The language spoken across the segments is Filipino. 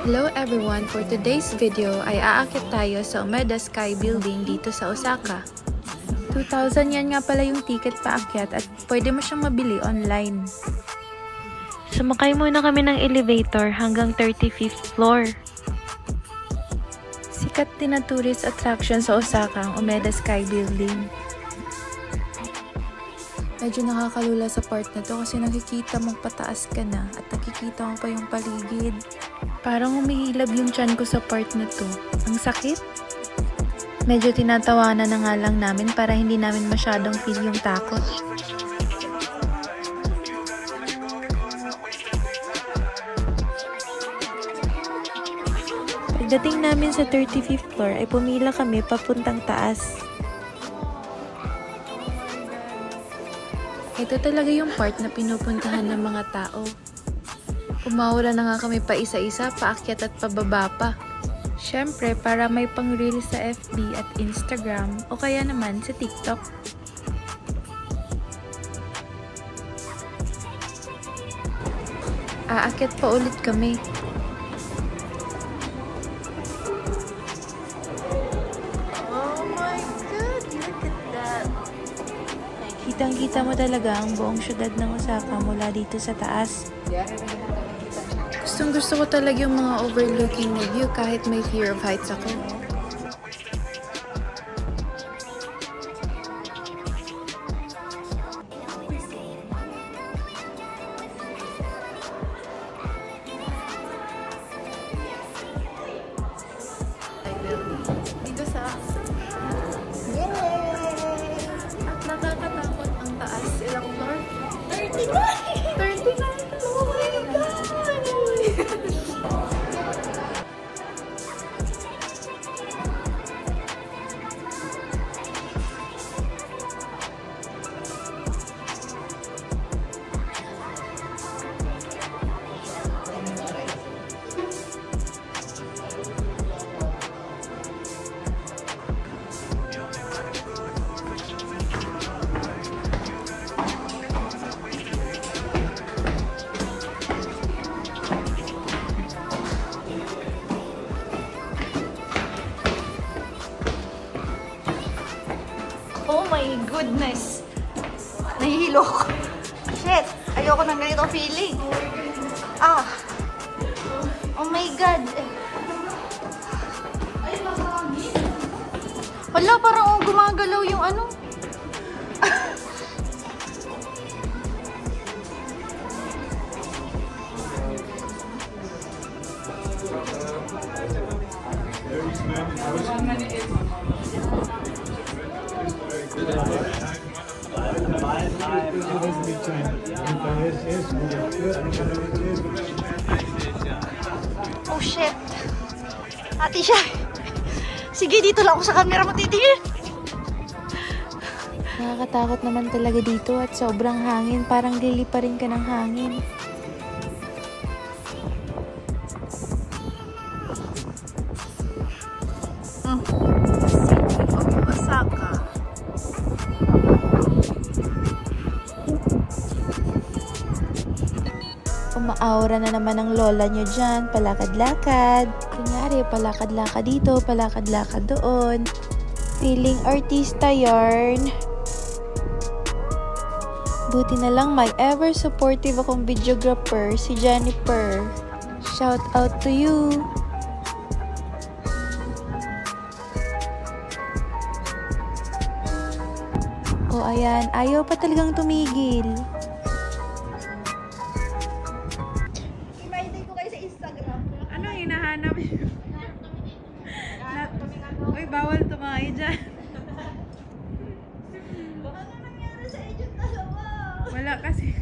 Hello everyone! For today's video ay aakit tayo sa Umeda Sky Building dito sa Osaka. 2,000 yan nga pala yung ticket paakyat at pwede mo siyang mabili online. Sumakay muna kami ng elevator hanggang 35th floor. Sikat din na tourist attraction sa Osaka ang Umeda Sky Building. Medyo nakakalula sa part na to kasi nakikita mong pataas ka na at nakikita mo pa yung paligid. Parang humihilab yung tiyan ko sa part na to. Ang sakit! Medyo tinatawanan na nga lang namin para hindi namin masyadong feel yung takot. Pagdating namin sa 35th floor ay pumila kami papuntang taas. Ito talaga yung part na pinupuntahan ng mga tao. Umawala na nga kami pa isa-isa, paakyat at pababa pa. Syempre, para may pang-reel sa FB at Instagram o kaya naman sa TikTok. Aakyat pa ulit kami. Kitang-kita mo talaga ang buong syudad ng Osaka mula dito sa taas. Gustong-gusto ko talaga yung mga overlooking na view kahit may fear of heights ako. Dito sa nakakatakot ang taas. Ilang floor? 39! 39! Oh my God! Oh my goodness! Nahihilo ko. Shit! Ayoko ng ganito feeling. Ah! Oh my God! Wala, parang gumagalaw yung ano. Oh shit! Ate siya! Sige, dito lang ako sa camera mo titingin! Nakakatakot naman talaga dito at sobrang hangin. Parang liliparin ka ng hangin. Osaka. Umaaura na naman ang lola nyo dyan, palakad-lakad. Kunyari, palakad-lakad dito, palakad-lakad doon. Feeling artista yarn. Buti na lang may ever supportive akong videographer, si Jennifer. Shout out to you! O ayan, ayaw pa talagang tumigil. Ano hinahanap niyo? Uy, bawal tumayo dyan. Ano nangyari sa inyong dalawa? Wala kasi.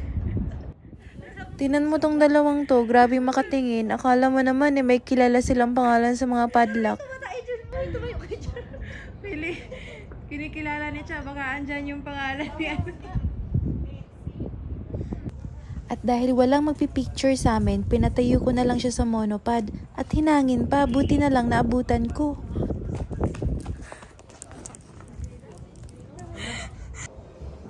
Tinan mo tong dalawang to, grabe makatingin. Akala mo naman may kilala silang pangalan sa mga padlock. Tumayo kayo dyan. Pili. Kinikilala ni Cha, baka andyan yung pangalan niya. At dahil walang magpipicture sa amin, pinatayo ko na lang siya sa monopod. At hinangin pa, buti na lang naabutan ko.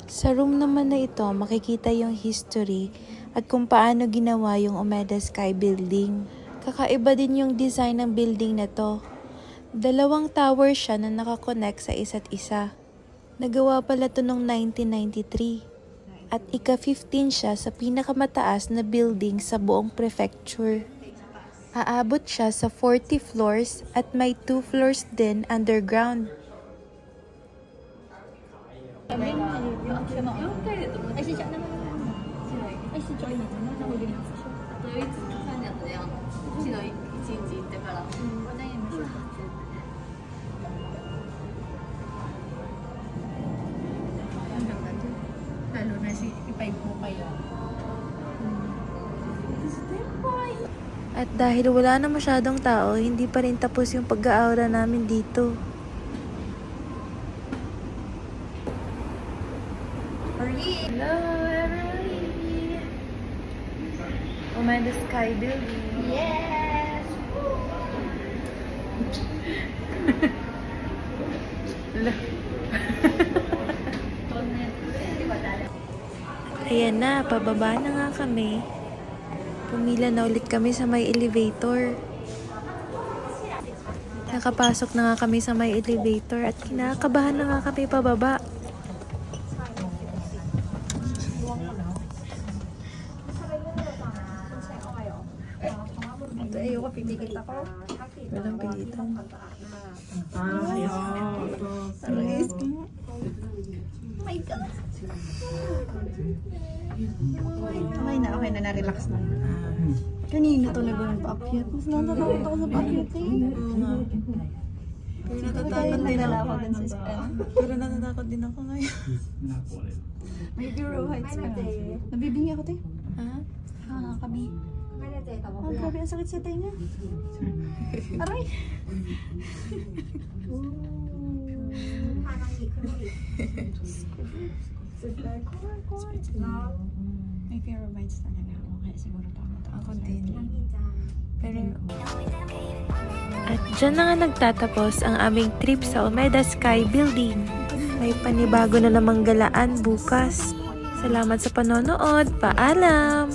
Sa room naman na ito, makikita yung history at kung paano ginawa yung Umeda Sky Building. Kakaiba din yung design ng building na to. Dalawang tower siya na nakakonect sa isa't isa. Nagawa pala to noong 1993. At ika-15 siya sa pinakamataas na building sa buong prefecture. Aabot siya sa 40 floors at may 2 floors din underground. Lalo na si ipay po kayo. At dahil wala na masyadong tao, hindi pa rin tapos yung pag-aura namin dito. Hello, everybody! Omega Sky Building. Yes! Ayan na, pababa na nga kami. Pumila na ulit kami sa may elevator. Nakapasok na nga kami sa may elevator at kinakabahan na nga kami pababa. Ayoko, pipigil ako. Walang pilitan. My God. Okay na, na-relax na. Kanina to nag-paakyat. Mas natatakot ako sa paakyat eh. Natatakot din ako. Pero natatakot din ako ngayon. May bureau heights ka. Nabibingi ako tayo. Ha? Kami. Oh, grabe, ang sakit sa tenga. Aray! May fear of heights talaga ako. Kaya siguro Ako din. Pero... At dyan na nga nagtatapos ang aming trip sa Omega Sky Building. May panibago na namang galaan bukas. Salamat sa panonood. Paalam!